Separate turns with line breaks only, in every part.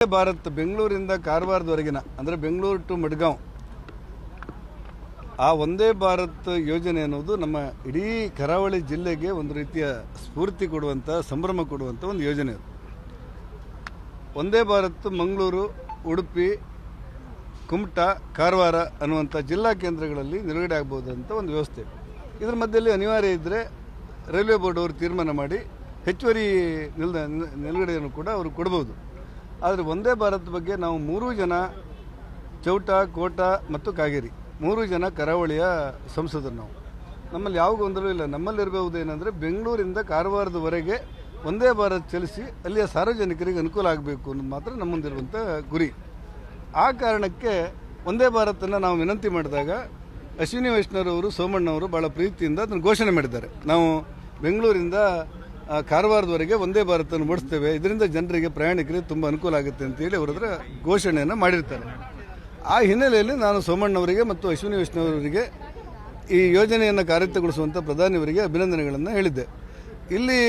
ಭಾರತ್ ಬೆಂಗಳೂರಿಂದ ಕಾರವಾರದವರೆಗಿನ ಅಂದರೆ ಬೆಂಗಳೂರು ಟು ಮಡ್ಗಾಂವ್ ಆ ಒಂದೇ ಭಾರತ್ ಯೋಜನೆ ಅನ್ನೋದು ನಮ್ಮ ಇಡೀ ಕರಾವಳಿ ಜಿಲ್ಲೆಗೆ ಒಂದು ರೀತಿಯ ಸ್ಫೂರ್ತಿ ಕೊಡುವಂಥ ಸಂಭ್ರಮ ಕೊಡುವಂಥ ಒಂದು ಯೋಜನೆ ಅದು. ಒಂದೇ ಭಾರತ್ ಮಂಗಳೂರು, ಉಡುಪಿ, ಕುಮಟಾ, ಕಾರವಾರ ಅನ್ನುವಂಥ ಜಿಲ್ಲಾ ಕೇಂದ್ರಗಳಲ್ಲಿ ನಿಲುಗಡೆ ಆಗ್ಬೋದಂತ ಒಂದು ವ್ಯವಸ್ಥೆ. ಇದರ ಮಧ್ಯದಲ್ಲಿ ಅನಿವಾರ್ಯ ಇದ್ದರೆ ರೈಲ್ವೆ ಬೋರ್ಡ್ ಅವರು ತೀರ್ಮಾನ ಮಾಡಿ ಹೆಚ್ಚುವರಿ ನಿಲುಗಡೆಯನ್ನು ಕೂಡ ಅವರು ಕೊಡಬಹುದು. ಆದರೆ ಒಂದೇ ಭಾರತ್ ಬಗ್ಗೆ ನಾವು 3 ಜನ ಚೌಟ, ಕೋಟ ಮತ್ತು ಕಾಗೇರಿ 3 ಜನ ಕರಾವಳಿಯ ಸಂಸದರು. ನಮ್ಮಲ್ಲಿ ಯಾವ ಗೊಂದಲ ಇಲ್ಲ. ನಮ್ಮಲ್ಲಿರಬಹುದೇನೆಂದರೆ ಬೆಂಗಳೂರಿಂದ ಕಾರವಾರದವರೆಗೆ ಒಂದೇ ಭಾರತ್ ಚಲಿಸಿ ಅಲ್ಲಿಯ ಸಾರ್ವಜನಿಕರಿಗೆ ಅನುಕೂಲ ಆಗಬೇಕು ಅನ್ನೋದು ಮಾತ್ರ ನಮ್ಮ ಮುಂದಿರುವಂಥ ಗುರಿ. ಆ ಕಾರಣಕ್ಕೆ ಒಂದೇ ಭಾರತನ್ನು ನಾವು ವಿನಂತಿ ಮಾಡಿದಾಗ ಅಶ್ವಿನಿ ವೈಷ್ಣವರವರು, ಸೋಮಣ್ಣವರು ಭಾಳ ಪ್ರೀತಿಯಿಂದ ಅದನ್ನು ಘೋಷಣೆ ಮಾಡಿದ್ದಾರೆ. ನಾವು ಬೆಂಗಳೂರಿಂದ ಕಾರವಾರದವರೆಗೆ ಒಂದೇ ಭಾರತವನ್ನು ಓಡಿಸ್ತೇವೆ, ಇದರಿಂದ ಜನರಿಗೆ, ಪ್ರಯಾಣಿಕರಿಗೆ ತುಂಬ ಅನುಕೂಲ ಆಗುತ್ತೆ ಅಂತೇಳಿ ಅವರ ಘೋಷಣೆಯನ್ನು ಮಾಡಿರ್ತಾರೆ. ಆ ಹಿನ್ನೆಲೆಯಲ್ಲಿ ನಾನು ಸೋಮಣ್ಣವರಿಗೆ ಮತ್ತು ಅಶ್ವಿನಿ ವೈಷ್ಣವರಿಗೆ ಈ ಯೋಜನೆಯನ್ನು ಕಾರ್ಯಗತಗೊಳಿಸುವಂಥ ಪ್ರಧಾನಿಯವರಿಗೆ ಅಭಿನಂದನೆಗಳನ್ನು ಹೇಳಿದ್ದೆ. ಇಲ್ಲಿ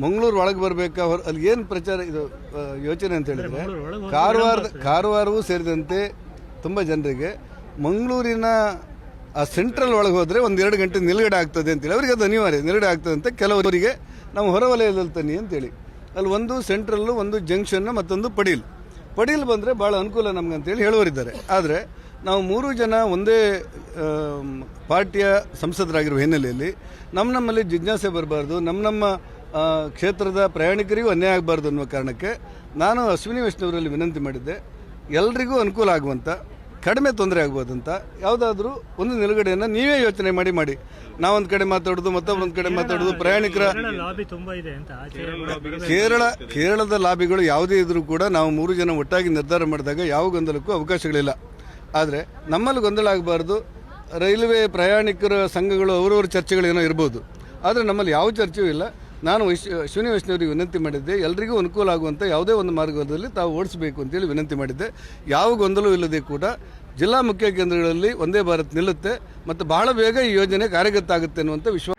ಮಂಗಳೂರು ಒಳಗೆ ಬರಬೇಕಾ, ಅಲ್ಲಿ ಏನು ಪ್ರಚಾರ ಇದು ಯೋಚನೆ ಅಂತ ಹೇಳಿದರೆ ಕಾರವಾರವೂ ಸೇರಿದಂತೆ ತುಂಬ ಜನರಿಗೆ ಮಂಗಳೂರಿನ ಆ ಸೆಂಟ್ರಲ್ ಒಳಗೆ ಹೋದರೆ 1-2 ಗಂಟೆ ನಿಲುಗಡೆ ಆಗ್ತದೆ ಅಂತೇಳಿ ಅವರಿಗೆ ಅದು ಅನಿವಾರ್ಯ ನಿಲುಗಡೆ ಆಗ್ತದೆ ಅಂತ. ಕೆಲವರಿಗೆ ನಾವು ಹೊರವಲಯದಲ್ಲಿ ತನ್ನಿ ಅಂತೇಳಿ ಅಲ್ಲಿ ಒಂದು ಸೆಂಟ್ರಲ್ಲು, ಒಂದು ಜಂಕ್ಷನ್ನು, ಮತ್ತೊಂದು ಪಡೀಲ್ ಬಂದರೆ ಭಾಳ ಅನುಕೂಲ ನಮ್ಗೆ ಅಂತೇಳಿ ಹೇಳುವರಿದ್ದಾರೆ. ಆದರೆ ನಾವು 3 ಜನ ಒಂದೇ ಪಾರ್ಟಿಯ ಸಂಸದರಾಗಿರುವ ಹಿನ್ನೆಲೆಯಲ್ಲಿ ನಮ್ಮಲ್ಲಿ ಜಿಜ್ಞಾಸೆ ಬರಬಾರ್ದು, ನಮ್ಮ ಕ್ಷೇತ್ರದ ಪ್ರಯಾಣಿಕರಿಗೂ ಅನ್ಯಾಯ ಆಗಬಾರ್ದು ಅನ್ನುವ ಕಾರಣಕ್ಕೆ ನಾನು ಅಶ್ವಿನಿ ವೈಷ್ಣವರಲ್ಲಿ ವಿನಂತಿ ಮಾಡಿದ್ದೆ. ಎಲ್ರಿಗೂ ಅನುಕೂಲ ಆಗುವಂಥ, ಕಡಿಮೆ ತೊಂದರೆ ಆಗ್ಬೋದಂತ ಯಾವುದಾದ್ರೂ ಒಂದು ನಿಲುಗಡೆಯನ್ನು ನೀವೇ ಯೋಚನೆ ಮಾಡಿ ನಾವೊಂದು ಕಡೆ ಮಾತಾಡೋದು, ಮತ್ತೊಬ್ಬರೊಂದು ಕಡೆ ಮಾತಾಡೋದು, ಪ್ರಯಾಣಿಕರ ಕೇರಳದ ಲಾಬಿಗಳು ಯಾವುದೇ ಇದ್ರೂ ಕೂಡ ನಾವು 3 ಜನ ಒಟ್ಟಾಗಿ ನಿರ್ಧಾರ ಮಾಡಿದಾಗ ಯಾವ ಗೊಂದಲಕ್ಕೂ ಅವಕಾಶಗಳಿಲ್ಲ. ಆದರೆ ನಮ್ಮಲ್ಲಿ ಗೊಂದಲ ಆಗಬಾರ್ದು. ರೈಲ್ವೆ ಪ್ರಯಾಣಿಕರ ಸಂಘಗಳು ಅವರವರ ಚರ್ಚೆಗಳೇನೋ ಇರ್ಬೋದು, ಆದರೆ ನಮ್ಮಲ್ಲಿ ಯಾವ ಚರ್ಚೆಯೂ ಇಲ್ಲ. ನಾನು ಅಶ್ವಿನಿ ವೈಷ್ಣವರಿಗೆ ವಿನಂತಿ ಮಾಡಿದ್ದೆ, ಎಲ್ರಿಗೂ ಅನುಕೂಲ ಆಗುವಂಥ ಯಾವುದೇ ಒಂದು ಮಾರ್ಗದಲ್ಲಿ ತಾವು ಓಡಿಸಬೇಕು ಅಂತೇಳಿ ವಿನಂತಿ ಮಾಡಿದ್ದೆ. ಯಾವ ಗೊಂದಲವೂ ಇಲ್ಲದೆ ಕೂಡ ಜಿಲ್ಲಾ ಮುಖ್ಯ ಕೇಂದ್ರಗಳಲ್ಲಿ ಒಂದೇ ಭಾರತ್ ನಿಲ್ಲುತ್ತೆ ಮತ್ತು ಬಹಳ ಬೇಗ ಈ ಯೋಜನೆ ಕಾರ್ಯಗತ ಆಗುತ್ತೆ ಅನ್ನುವಂಥ ವಿಶ್ವಾಸ